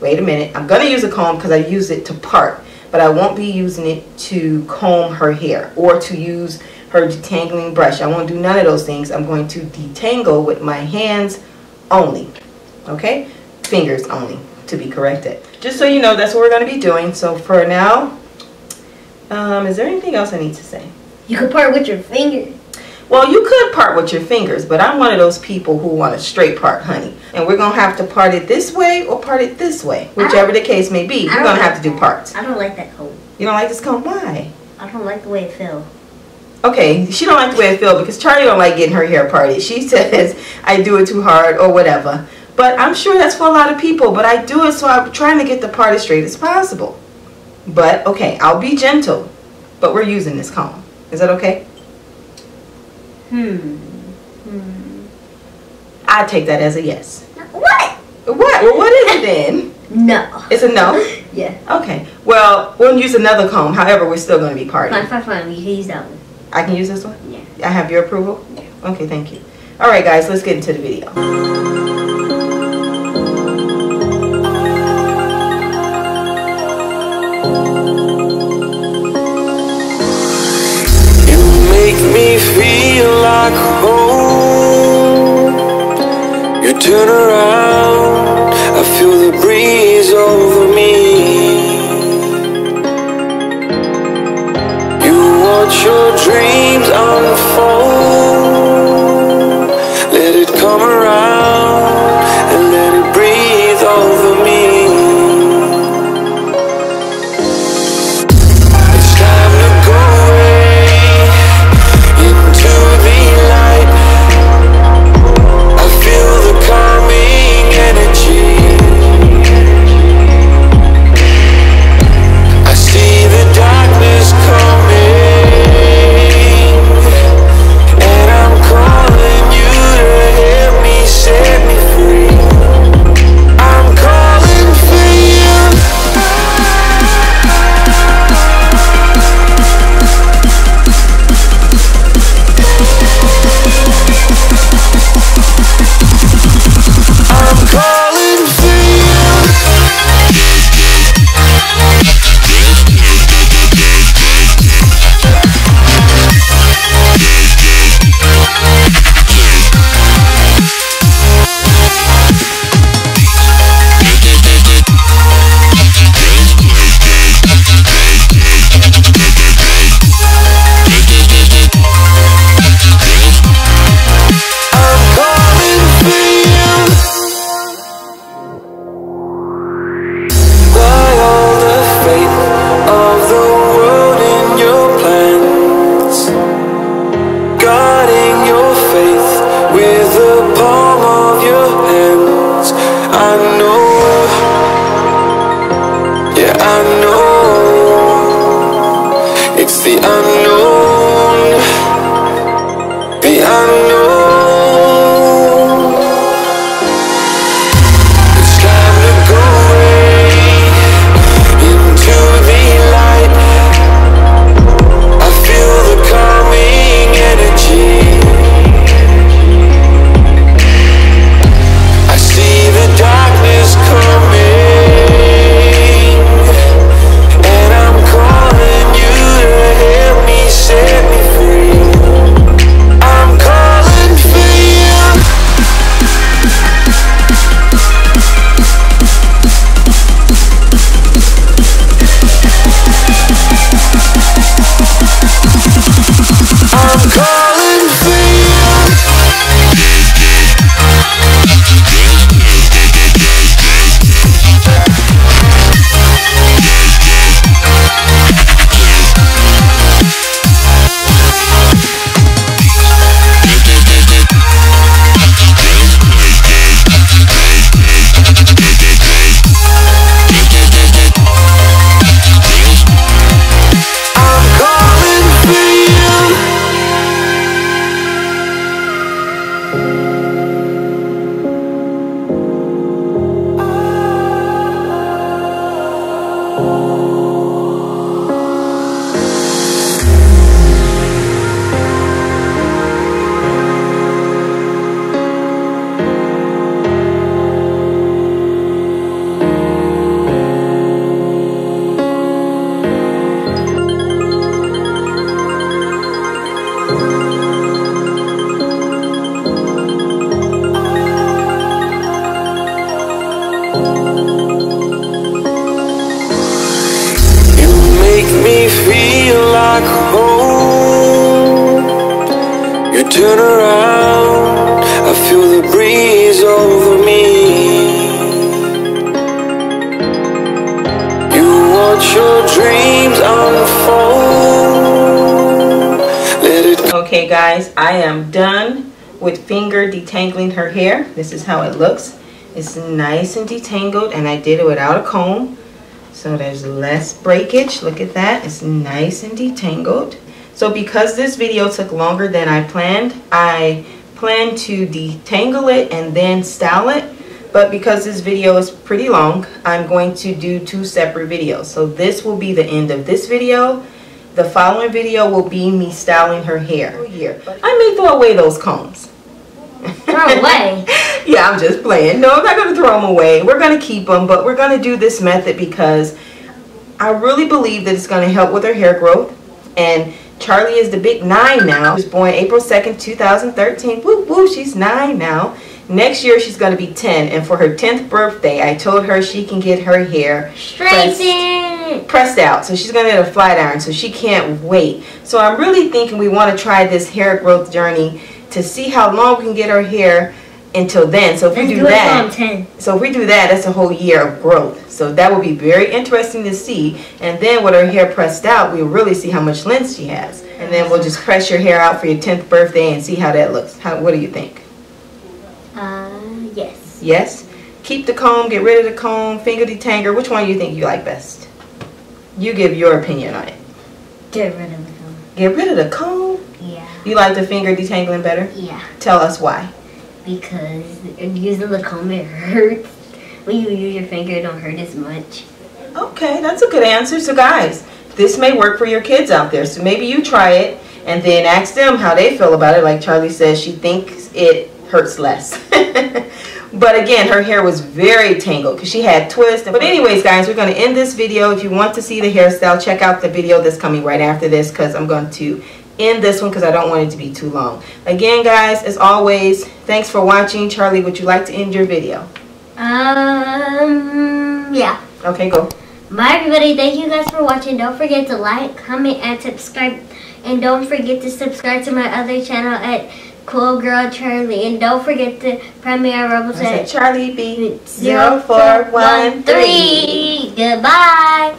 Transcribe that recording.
wait a minute. I'm going to use a comb because I use it to part, but I won't be using it to comb her hair or to use her detangling brush. I won't do none of those things. I'm going to detangle with my hands only. Okay? Fingers only, to be corrected. Just so you know, that's what we're going to be doing. So for now, is there anything else I need to say? You could part with your finger. Well, you could part with your fingers, but I'm one of those people who want a straight part, honey. And we're going to have to part it this way or part it this way. Whichever the case may be, we're going to have to do parts. I don't like that comb. You don't like this comb? Why? I don't like the way it feels. Okay, she don't like the way it feels because Charlie don't like getting her hair parted. She says I do it too hard or whatever. But I'm sure that's for a lot of people. But I do it so I'm trying to get the part as straight as possible. But, okay, I'll be gentle. But we're using this comb. Is that okay? I take that as a yes. What? What? Well, what is it then? No. It's a no? Yeah. Okay. Well, we'll use another comb. However, we're still going to be parting. Fine. We can use that one. I can use this one? Yeah. I have your approval? Yeah. Okay, thank you. All right, guys, let's get into the video. Make me feel like home. You turn around, I feel the breeze over me. You watch your dreams unfold. Let it come around and let it breathe over me. It's time to go away into the light. I feel the calming energy. I see the darkness coming, and I'm calling you to help me say back home. You turn around, I feel the breeze over me. You watch your dreams unfold. Let it Okay guys, I am done with finger detangling her hair. This is how it looks. It's nice and detangled, and I did it without a comb. So there's less breakage. Look at that. It's nice and detangled. So because this video took longer than I planned to detangle it and then style it. But because this video is pretty long, I'm going to do 2 separate videos. So this will be the end of this video. The following video will be me styling her hair. I may throw away those combs. Throw away? Yeah, I'm just playing. No, I'm not going to throw them away. We're going to keep them, but we're going to do this method because I really believe that it's going to help with her hair growth. And Charlie is the big 9 now. She was born April 2nd, 2013. Woo woo, she's 9 now. Next year she's going to be 10, and for her 10th birthday I told her she can get her hair pressed out. So she's going to get a flat iron, so she can't wait. So I'm really thinking we want to try this hair growth journey to see how long we can get her hair until then. So if we do that, that's a whole year of growth. So that will be very interesting to see. And then with her hair pressed out, we'll really see how much length she has. And then we'll just press your hair out for your 10th birthday and see how that looks. What do you think? Yes. Yes? Keep the comb, get rid of the comb, finger detangler. Which one do you think you like best? You give your opinion on it. Get rid of the comb. Get rid of the comb? Yeah. You like the finger detangling better? Yeah. Tell us why. Because using the comb, it hurts. When you use your finger, it don't hurt as much. Okay, that's a good answer. So guys, this may work for your kids out there. So maybe you try it and then ask them how they feel about it. Like Charlie says, she thinks it hurts less. But again, her hair was very tangled because she had twists. But anyways, guys, we're going to end this video. If you want to see the hairstyle, check out the video that's coming right after this, because I'm going to end this one because I don't want it to be too long. Again, guys, as always, thanks for watching. Charlie, would you like to end your video? Yeah. Okay, go. Bye, everybody. Thank you guys for watching. Don't forget to like, comment, and subscribe. And don't forget to subscribe to my other channel at Cool Girl Charlie. And don't forget to premiere Roblox at Charlie B 0413. Goodbye.